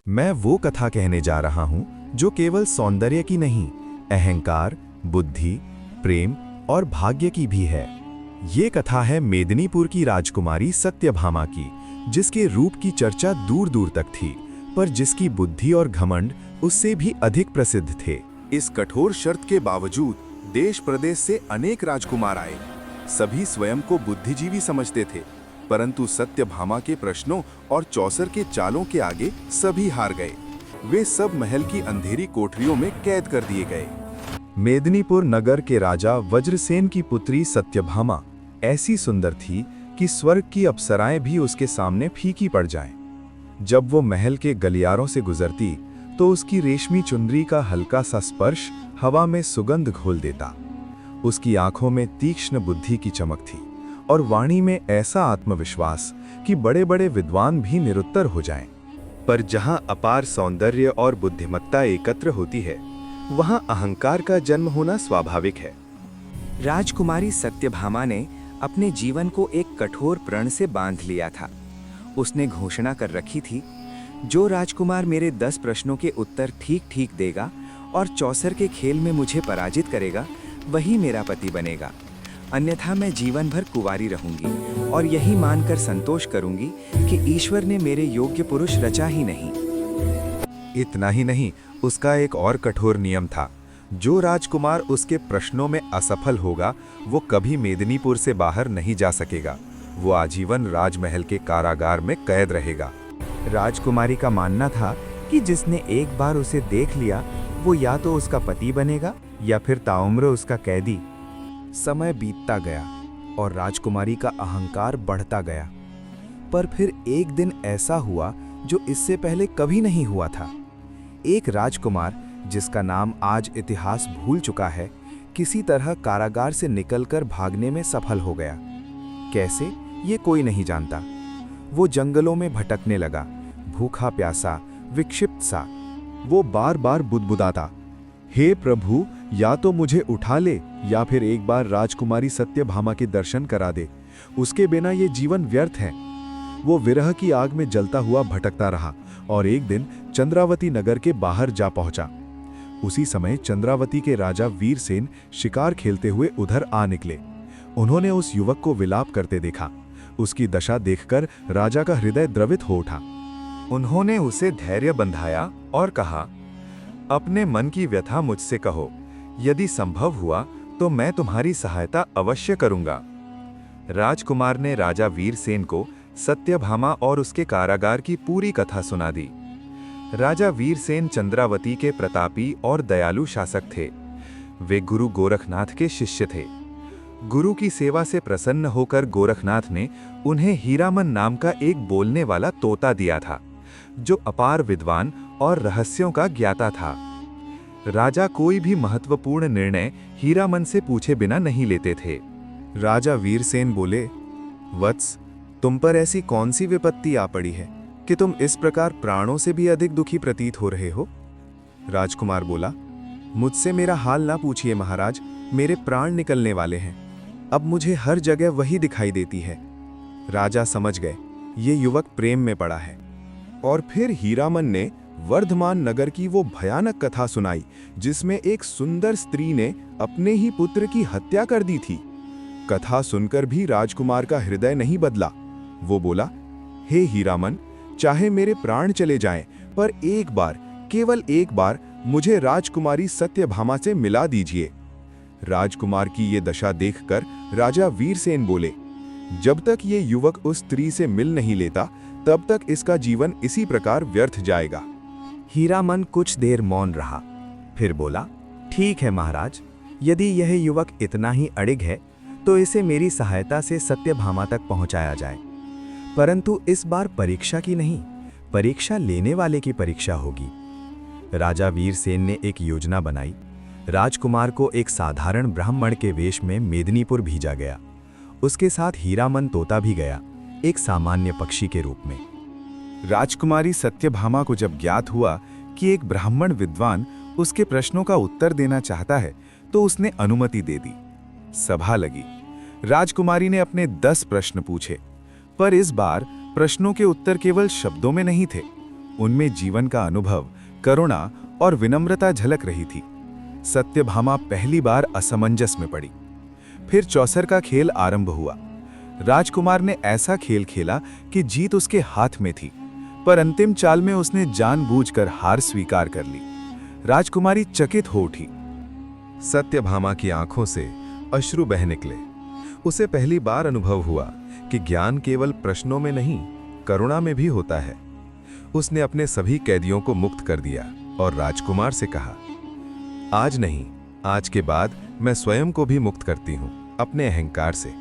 मैं वो कथा कहने जा रहा हूं जो केवल सौंदर्य की नहीं, अहंकार, बुद्धि, प्रेम और भाग्य की भी है। ये कथा है मेदिनीपुर की राजकुमारी सत्यभामा की, जिसके रूप की चर्चा दूर दूर तक थी, पर जिसकी बुद्धि और घमंड उससे भी अधिक प्रसिद्ध थे। इस कठोर शर्त के बावजूद देश प्रदेश से अनेक राजकुमार आए। सभी स्वयं को बुद्धिजीवी समझते थे, परंतु सत्यभामा के प्रश्नों और चौसर के चालों के आगे सभी हार गए। वे सब महल की अंधेरी कोठरियों में कैद कर दिए गए। मेदिनीपुर नगर के राजा वज्रसेन की पुत्री सत्यभामा ऐसी सुंदर थी कि स्वर्ग की अप्सराएं भी उसके सामने फीकी पड़ जाएं। जब वो महल के गलियारों से गुजरती तो उसकी रेशमी चुनरी का हल्का सा स्पर्श हवा में सुगंध घोल देता। उसकी आंखों में तीक्ष्ण बुद्धि की चमक थी और वाणी में ऐसा आत्मविश्वास कि बड़े बड़े विद्वान भी निरुत्तर हो जाएं। पर जहां अपार सौंदर्य और बुद्धिमत्ता एकत्र होती है, वहां अहंकार का जन्म होना स्वाभाविक है। राजकुमारी सत्यभामा ने अपने जीवन को एक कठोर प्रण से बांध लिया था। उसने घोषणा कर रखी थी, जो राजकुमार मेरे 10 प्रश्नों के उत्तर ठीक ठीक देगा और चौसर के खेल में मुझे पराजित करेगा, वही मेरा पति बनेगा। अन्यथा मैं जीवन भर कुंवारी रहूंगी और यही मानकर संतोष करूंगी कि ईश्वर ने मेरे योग्य पुरुष रचा ही नहीं। इतना ही नहीं, उसका एक और कठोर नियम था। जो राजकुमार उसके प्रश्नों में असफल होगा, वो कभी मेदिनीपुर से बाहर नहीं जा सकेगा। वो आजीवन राजमहल के कारागार में कैद रहेगा। राजकुमारी का मानना था कि जिसने एक बार उसे देख लिया, वो या तो उसका पति बनेगा या फिर ताउम्र उसका कैदी। समय बीतता गया और राजकुमारी का अहंकार बढ़ता गया। पर फिर एक दिन ऐसा हुआ जो इससे पहले कभी नहीं हुआ था। एक राजकुमार, जिसका नाम आज इतिहास भूल चुका है, किसी तरह कारागार से निकलकर भागने में सफल हो गया। कैसे, ये कोई नहीं जानता। वो जंगलों में भटकने लगा, भूखा प्यासा, विक्षिप्त सा। वो बार बार बुदबुदाता, हे प्रभु, या तो मुझे उठा ले या फिर एक बार राजकुमारी सत्यभामा के दर्शन करा दे। उसके बिना ये जीवन व्यर्थ है। वो विरह की आग में जलता हुआ भटकता रहा और एक दिन चंद्रावती नगर के बाहर जा पहुंचा। उसी समय चंद्रावती के राजा वीरसेन शिकार खेलते हुए उधर आ निकले। उन्होंने उस युवक को विलाप करते देखा। उसकी दशा देखकर राजा का हृदय द्रवित हो उठा। उन्होंने उसे धैर्य बंधाया और कहा, अपने मन की व्यथा मुझसे कहो। यदि संभव हुआ तो मैं तुम्हारी सहायता अवश्य करूंगा। राजकुमार ने राजा वीरसेन को सत्यभामा और उसके कारागार की पूरी कथा सुना दी। राजा वीरसेन चंद्रावती के प्रतापी और दयालु शासक थे। वे गुरु गोरखनाथ के शिष्य थे। गुरु की सेवा से प्रसन्न होकर गोरखनाथ ने उन्हें हीरामन नाम का एक बोलने वाला तोता दिया था, जो अपार विद्वान और रहस्यों का ज्ञाता था। राजा कोई भी महत्वपूर्ण निर्णय हीरामन से पूछे बिना नहीं लेते थे। राजा वीरसेन बोले, वत्स, तुम पर ऐसी कौन सी विपत्ति आ पड़ी है कि तुम इस प्रकार प्राणों से भी अधिक दुखी प्रतीत हो रहे हो? राजकुमार बोला, मुझसे मेरा हाल ना पूछिए महाराज, मेरे प्राण निकलने वाले हैं। अब मुझे हर जगह वही दिखाई देती है। राजा समझ गए, ये युवक प्रेम में पड़ा है। और फिर हीरामन ने वर्धमान नगर की वो भयानक कथा सुनाई, जिसमें एक सुंदर स्त्री ने अपने ही पुत्र की हत्या कर दी थी। कथा सुनकर भी राजकुमार का हृदय नहीं बदला। वो बोला, हे हीरामन, चाहे मेरे प्राण चले जाएं, पर एक बार, केवल एक बार मुझे राजकुमारी सत्यभामा से मिला दीजिए। राजकुमार की ये दशा देखकर राजा वीरसेन बोले, जब तक ये युवक उस स्त्री से मिल नहीं लेता, तब तक इसका जीवन इसी प्रकार व्यर्थ जाएगा। हीरामन कुछ देर मौन रहा, फिर बोला, ठीक है महाराज, यदि यह युवक इतना ही अड़िग है तो इसे मेरी सहायता से सत्यभामा तक पहुंचाया जाए। परंतु इस बार परीक्षा की नहीं, परीक्षा लेने वाले की परीक्षा होगी। राजा वीरसेन ने एक योजना बनाई। राजकुमार को एक साधारण ब्राह्मण के वेश में मेदिनीपुर भेजा गया। उसके साथ हीरामन तोता भी गया, एक सामान्य पक्षी के रूप में। राजकुमारी सत्यभामा को जब ज्ञात हुआ कि एक ब्राह्मण विद्वान उसके प्रश्नों का उत्तर देना चाहता है, तो उसने अनुमति दे दी। सभा लगी। राजकुमारी ने अपने 10 प्रश्न पूछे, पर इस बार प्रश्नों के उत्तर केवल शब्दों में नहीं थे, उनमें जीवन का अनुभव, करुणा और विनम्रता झलक रही थी। सत्यभामा पहली बार असमंजस में पड़ी। फिर चौसर का खेल आरंभ हुआ। राजकुमार ने ऐसा खेल खेला कि जीत उसके हाथ में थी, पर अंतिम चाल में उसने जानबूझकर हार स्वीकार कर ली। राजकुमारी चकित हो उठी। सत्यभामा की आंखों से अश्रु बह निकले। उसे पहली बार अनुभव हुआ कि ज्ञान केवल प्रश्नों में नहीं, करुणा में भी होता है। उसने अपने सभी कैदियों को मुक्त कर दिया और राजकुमार से कहा, आज नहीं, आज के बाद मैं स्वयं को भी मुक्त करती हूं अपने अहंकार से।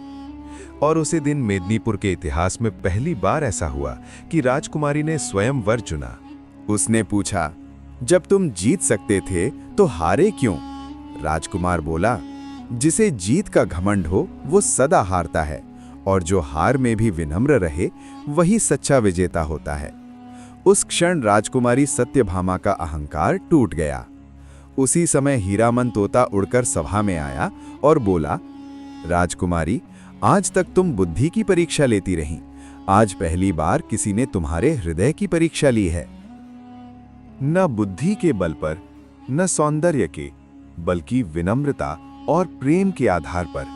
और उसी दिन मेदिनीपुर के इतिहास में पहली बार ऐसा हुआ कि राजकुमारी ने स्वयं वर चुना। उसने पूछा, जब तुम जीत सकते थे तो हारे क्यों? राजकुमार बोला, जिसे जीत का घमंड हो वो सदा हारता है, और जो हार में भी विनम्र रहे वही सच्चा विजेता होता है। उस क्षण राजकुमारी सत्यभामा का अहंकार टूट गया। उसी समय हीरामन तोता उड़कर सभा में आया और बोला, राजकुमारी, आज तक तुम बुद्धि की परीक्षा लेती रहीं, आज पहली बार किसी ने तुम्हारे हृदय की परीक्षा ली है। न बुद्धि के बल पर, न सौंदर्य के, बल्कि विनम्रता और प्रेम के आधार पर।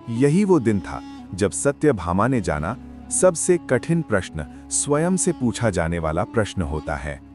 यही वो दिन था जब सत्यभामा ने जाना, सबसे कठिन प्रश्न स्वयं से पूछा जाने वाला प्रश्न होता है।